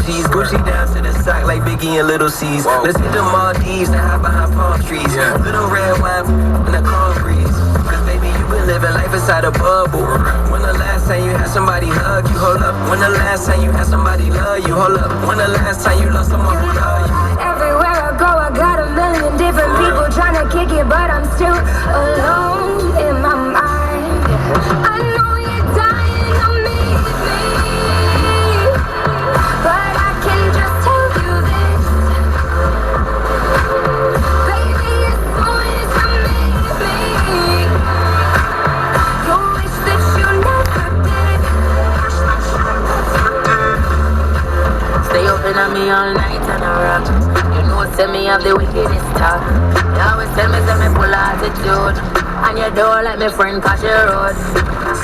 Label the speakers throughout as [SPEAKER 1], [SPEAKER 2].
[SPEAKER 1] G's. Gucci down to the sock like Biggie and Little C's. Let's hit the Maldives and hide behind palm trees. Little red wine and a calm breeze. Cause baby, you been living life inside a bubble. When the last time you had somebody hug you? Hold up. When the last time you had somebody love you? Hold up. When the last time you lost someone who loved you?
[SPEAKER 2] Everywhere I go, I got a million different people trying to kick it, but I'm still alone in my mind. I know you're dying to meet me, but I can just tell you this, baby, as soon as you meet me, you'll wish that you never did.
[SPEAKER 3] Stay open on me all night and I rock. You know, send me have the wickedest talk. You always tell me, full attitude. And you don't like my friend cause you road.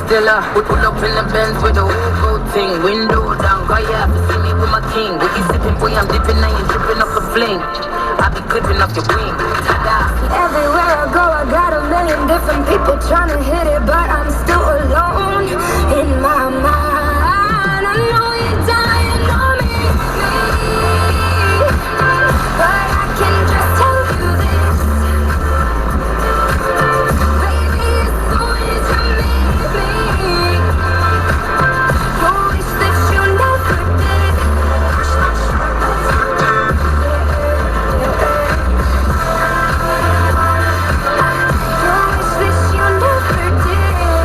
[SPEAKER 3] Still we pull up in the Benz with the whole thing. Window down, cause you have to see me with my king. We keep sipping, boy, I'm dipping and you dripping up the fling. I be clipping up your wing.
[SPEAKER 2] Everywhere I go, I got a million different people trying to hit it, but I'm still alone in my mind. I know you're dying on me, but I can just tell you this, baby, as soon as you meet me, you'll wish that you never did. You'll wish that you never did.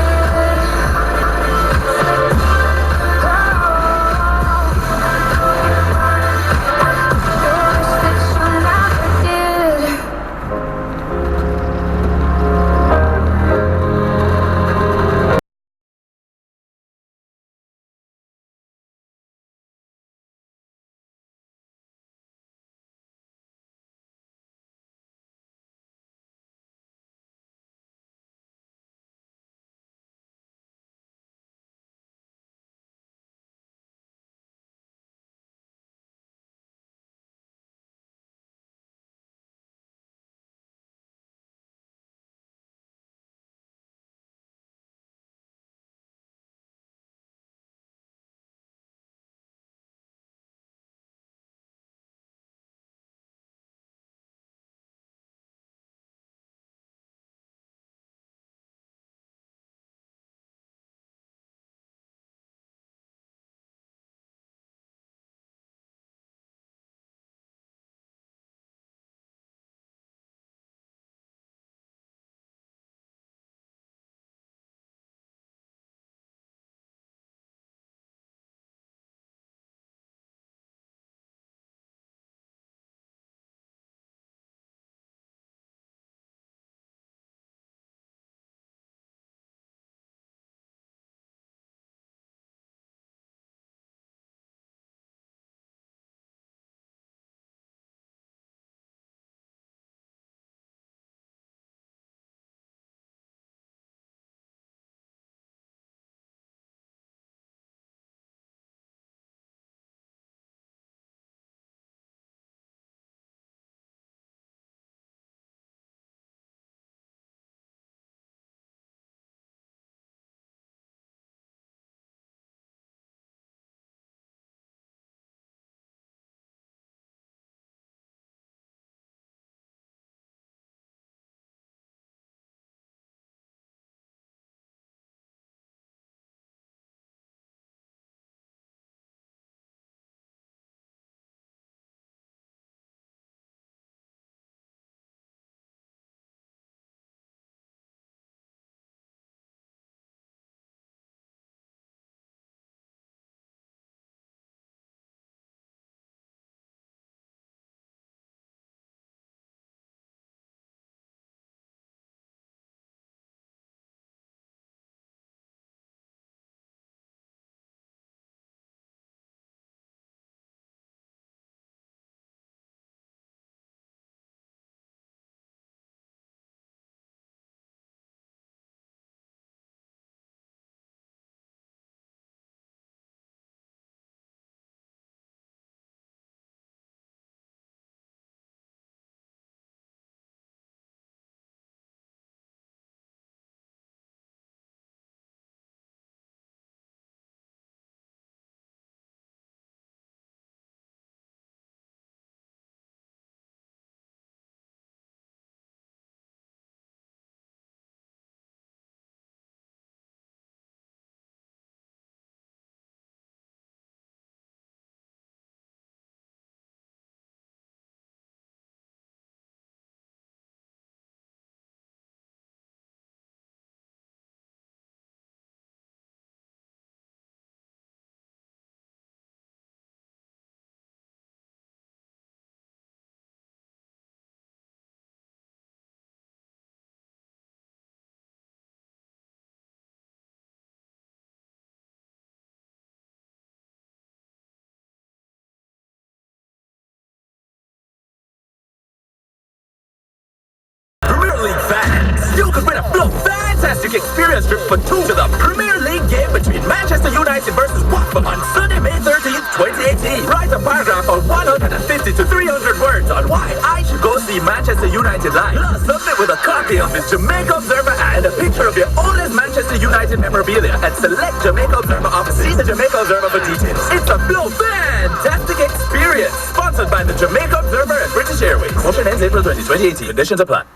[SPEAKER 4] electric experience trip for two to the Premier League game between Manchester United versus Watford on Sunday, May 13th, 2018. Write a paragraph of 150 to 300 words on why I should go see Manchester United live. Plus, submit with a copy of his Jamaica Observer and a picture of your oldest Manchester United memorabilia at select Jamaica Observer offices. See the Jamaica Observer for details. It's a Flow fantastic experience. Sponsored by the Jamaica Observer and British Airways. Promotion ends April 20, 2018. Conditions apply.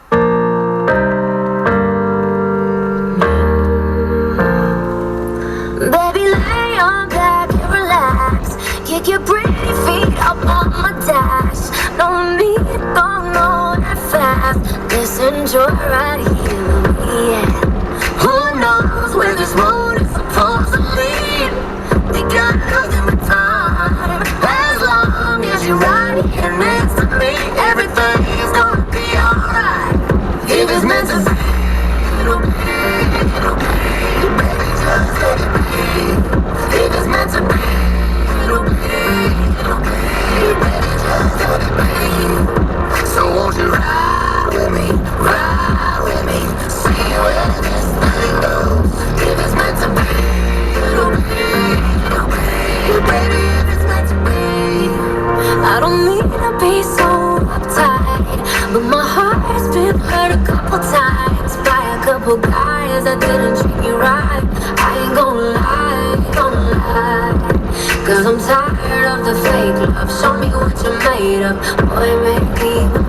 [SPEAKER 2] Baby, lay on back and relax. Kick your pretty feet up on my dash. No need to go no that fast. Just enjoy right here with me, yeah. Who knows where this road is supposed to lead? We got nothing but time. As long as you're right here next to me, everything is gonna be alright. If it's meant to be, it'll be, it'll be. Baby, just let it be. If it's meant to be, it'll be, it'll be. Baby, just let it be. So won't you ride with me, see where this thing goes. If it's meant to be, it'll be, it'll be. Baby, if it's meant to be. I don't mean to be so uptight, but my heart's been hurt a couple times by a couple guys that didn't treat me right. I ain't gonna lie, cause I'm tired of the fake love. Show me what you're made of, boy, make me